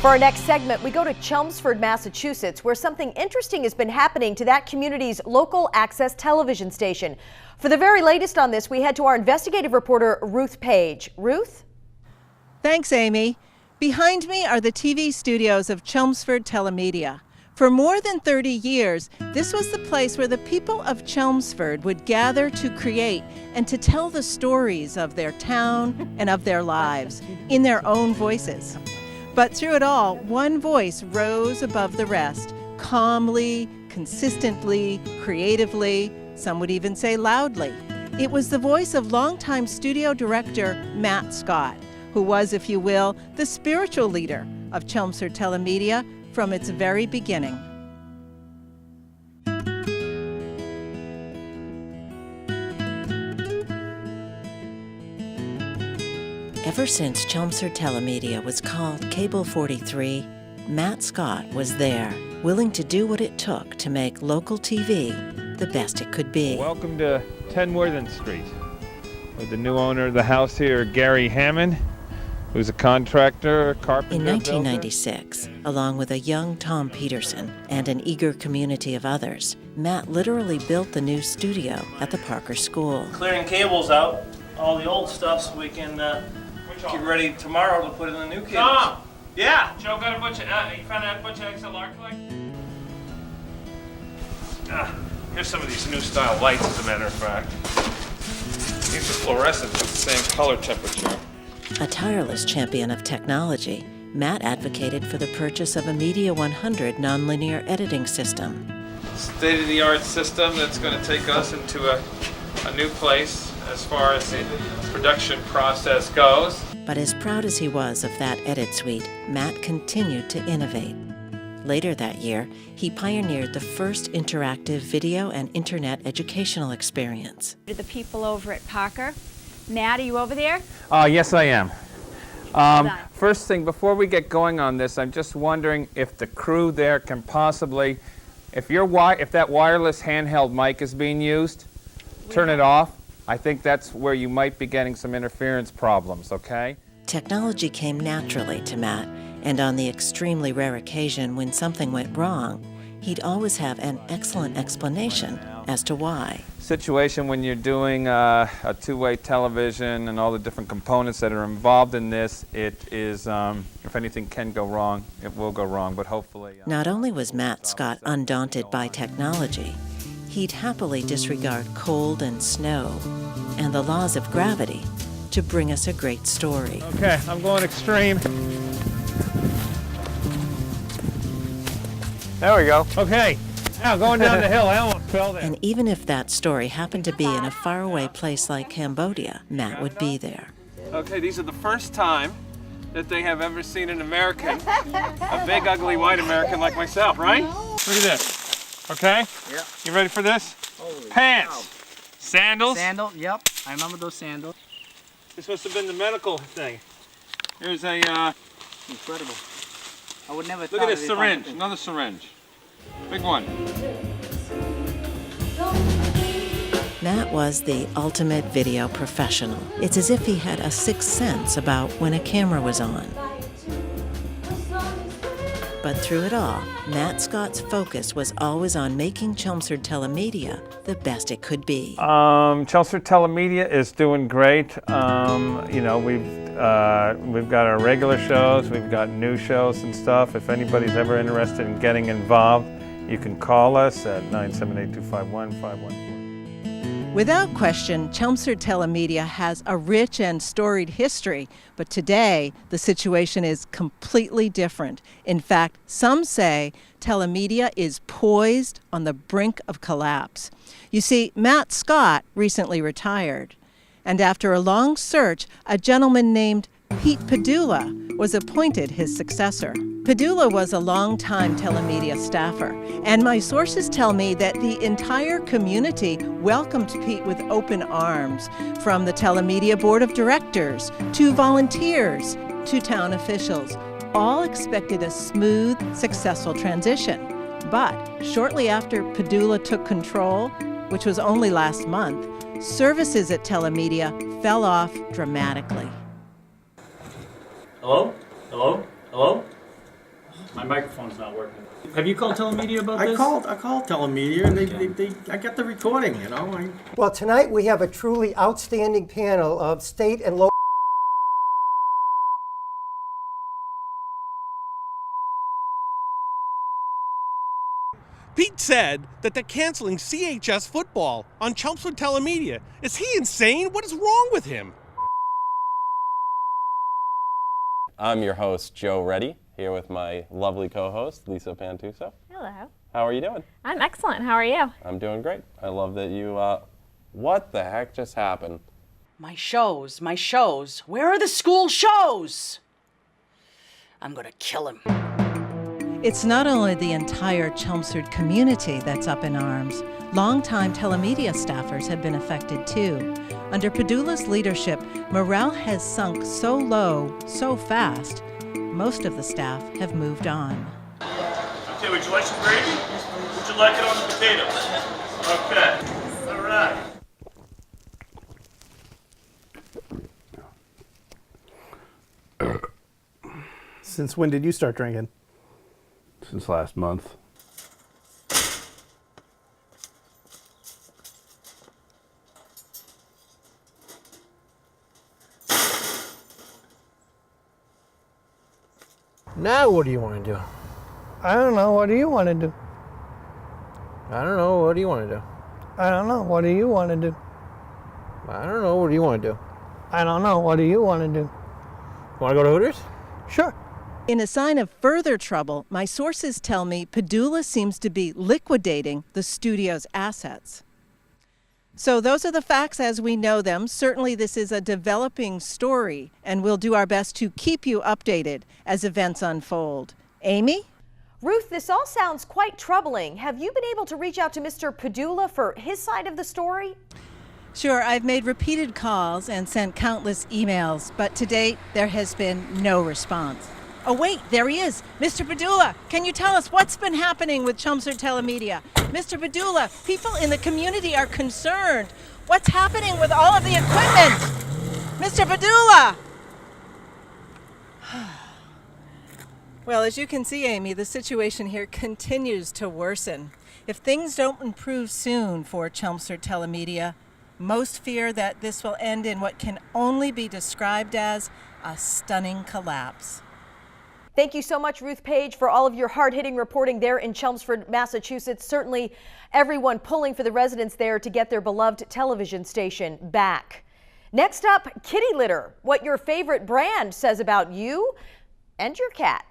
For our next segment, we go to Chelmsford, Massachusetts, where something interesting has been happening to that community's local access television station. For the very latest on this, we head to our investigative reporter, Ruth Page. Ruth? Thanks, Amy. Behind me are the TV studios of Chelmsford TeleMedia. For more than 30 years, this was the place where the people of Chelmsford would gather to create and to tell the stories of their town and of their lives in their own voices. But through it all, one voice rose above the rest, calmly, consistently, creatively, some would even say loudly. It was the voice of longtime studio director Matt Scott, who was, if you will, the spiritual leader of Chelmsford TeleMedia from its very beginning. Ever since Chelmsford TeleMedia was called Cable 43, Matt Scott was there, willing to do what it took to make local TV the best it could be. Welcome to 10 Worthing Street with the new owner of the house here, Gary Hammond, who's a contractor, carpenter. In 1996, along with a young Tom Peterson and an eager community of others, Matt literally built the new studio at the Parker School. Clearing cables out, all the old stuff, so we can get ready tomorrow to put in the new cables. Tom! Yeah! Joe got a bunch of, you found a bunch of XLR collect? Here's some of these new style lights, as a matter of fact. These are fluorescent, but the same color temperature. A tireless champion of technology, Matt advocated for the purchase of a Media 100 nonlinear editing system. State-of-the-art system that's going to take us into a new place as far as the production process goes. But as proud as he was of that edit suite, Matt continued to innovate. Later that year, he pioneered the first interactive video and internet educational experience. To the people over at Parker. Matt, are you over there? Yes, I am. First thing, before we get going on this, I'm just wondering if the crew there can possibly, if that wireless handheld mic is being used, turn it off. I think that's where you might be getting some interference problems, okay? Technology came naturally to Matt, and on the extremely rare occasion when something went wrong, he'd always have an excellent explanation as to why. Situation when you're doing a two-way television and all the different components that are involved in this, it is, if anything can go wrong, it will go wrong, but hopefully... Not only was Matt Scott undaunted by technology, he'd happily disregard cold and snow and the laws of gravity to bring us a great story. Okay, I'm going extreme. There we go. Okay, now going down the hill, I almost fell there. And even if that story happened to be in a faraway place like Cambodia, Matt would be there. Okay, these are the first time that they have ever seen an American, a big, ugly, white American like myself, right? Look at this. Okay? Yeah. You ready for this? Holy Pants. cow. Sandals. Sandal, yep. I remember those sandals. This must have been the medical thing. Here's a, Incredible. I would never look thought at this of it syringe, possible. another syringe. Big one. Matt was the ultimate video professional. It's as if he had a sixth sense about when a camera was on. But through it all, Matt Scott's focus was always on making Chelmsford TeleMedia the best it could be. Chelmsford TeleMedia is doing great. You know, we've got our regular shows, we've got new shows and stuff. If anybody's ever interested in getting involved, you can call us at 978-251-514. Without question, Chelmsford TeleMedia has a rich and storied history, but today the situation is completely different. In fact, some say TeleMedia is poised on the brink of collapse. You see, Matt Scott recently retired, and after a long search, a gentleman named Pete Padula was appointed his successor. Padula was a longtime TeleMedia staffer, and my sources tell me that the entire community welcomed Pete with open arms, from the TeleMedia Board of Directors to volunteers to town officials. All expected a smooth, successful transition. But shortly after Padula took control, which was only last month, services at TeleMedia fell off dramatically. Hello? Hello? Hello? My microphone's not working. Have you called TeleMedia about I this? called TeleMedia, and I got the recording, you know. Well, tonight we have a truly outstanding panel of state and local. Pete said that they're canceling CHS football on Chelmsford TeleMedia. Is he insane? What is wrong with him? I'm your host, Joe Reddy, here with my lovely co-host, Lisa Pantuso. Hello. How are you doing? I'm excellent. How are you? I'm doing great. I love that you, what the heck just happened? My shows. Where are the school shows? I'm gonna kill him. It's not only the entire Chelmsford community that's up in arms. Longtime telemedia staffers have been affected too. Under Padula's leadership, morale has sunk so low, so fast, most of the staff have moved on. Okay, would you like some gravy? Would you like it on the potatoes? Okay. All right. Since when did you start drinking? Since last month. Now what do you want to do? I don't know. What do you want to do? I don't know. What do you want to do? I don't know. What do you want to do? I don't know. What do you want to do? I don't know. What do you want to do? Want to go to Hooters? Sure. In a sign of further trouble, my sources tell me Padula seems to be liquidating the studio's assets. So those are the facts as we know them. Certainly this is a developing story, and we'll do our best to keep you updated as events unfold. Amy? Ruth, this all sounds quite troubling. Have you been able to reach out to Mr. Padula for his side of the story? Sure, I've made repeated calls and sent countless emails, but to date there has been no response. Oh wait, there he is. Mr. Padula, can you tell us what's been happening with Chelmsford TeleMedia? Mr. Padula, people in the community are concerned. What's happening with all of the equipment? Mr. Padula! Well, as you can see, Amy, the situation here continues to worsen. If things don't improve soon for Chelmsford TeleMedia, most fear that this will end in what can only be described as a stunning collapse. Thank you so much, Ruth Page, for all of your hard-hitting reporting there in Chelmsford, Massachusetts. Certainly everyone pulling for the residents there to get their beloved television station back. Next up, kitty litter. What your favorite brand says about you and your cat.